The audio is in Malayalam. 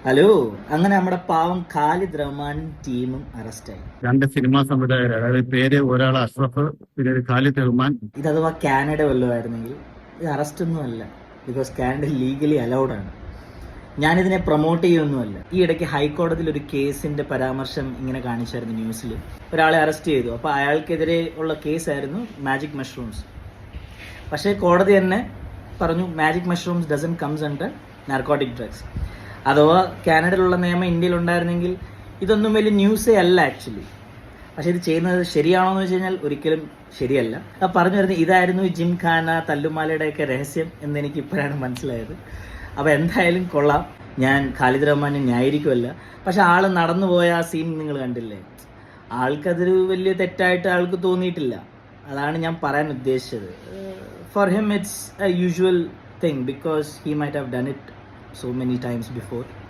ഹലോ, അങ്ങനെ നമ്മുടെ പാവം ഖാലിദ് റഹ്മാനും ടീമും അറസ്റ്റായി. രണ്ട് സിനിമാ സംവിധായകർ, അതായത് പേര് ഒരാൾ അഷ്റഫ്, പിന്നെ ഒരു ഖാലിദ് റഹ്മാൻ. ഇത് അഥവാ കാനഡ വല്ലതുമായിരുന്നെങ്കിൽ ഇത് അറസ്റ്റ് ഒന്നും അല്ല, ബിക്കോസ് കാനഡ ലീഗലി അലൗഡ് ആണ്. ഞാനിതിനെ പ്രൊമോട്ട് ചെയ്യുമൊന്നുമല്ല. ഈ ഇടയ്ക്ക് ഹൈക്കോടതിയിൽ ഒരു കേസിന്റെ പരാമർശം ഇങ്ങനെ കാണിച്ചായിരുന്നു ന്യൂസിൽ. ഒരാളെ അറസ്റ്റ് ചെയ്തു. അപ്പോൾ അയാൾക്കെതിരെ ഉള്ള കേസായിരുന്നു മാജിക് മഷ്റൂംസ്. പക്ഷേ കോടതി തന്നെ പറഞ്ഞു magic mushrooms doesn't comes under narcotic drugs. അഥവാ കാനഡയിലുള്ള നിയമം ഇന്ത്യയിൽ ഉണ്ടായിരുന്നെങ്കിൽ ഇതൊന്നും വലിയ ന്യൂസേ അല്ല ആക്ച്വലി. പക്ഷെ ഇത് ചെയ്യുന്നത് ശരിയാണോ എന്ന് വെച്ച് കഴിഞ്ഞാൽ ഒരിക്കലും ശരിയല്ല. പറഞ്ഞു വരുന്നത് ഇതായിരുന്നു ഈ ജിംഖാന തല്ലുമാലയുടെയൊക്കെ രഹസ്യം എന്നെനിക്ക് ഇപ്പോഴാണ് മനസ്സിലായത്. അപ്പോൾ എന്തായാലും കൊള്ളാം. ഞാൻ ഖാലിദ് റഹ്മാനെ ന്യായീകരിക്കുമല്ല, പക്ഷെ ആൾ നടന്നു പോയ ആ സീൻ നിങ്ങൾ കണ്ടില്ലേ? ആൾക്കതൊരു വലിയ തെറ്റായിട്ട് ആൾക്ക് തോന്നിയിട്ടില്ല. അതാണ് ഞാൻ പറയാൻ ഉദ്ദേശിച്ചത്. For him it's A usual thing because he might have done it so many times before.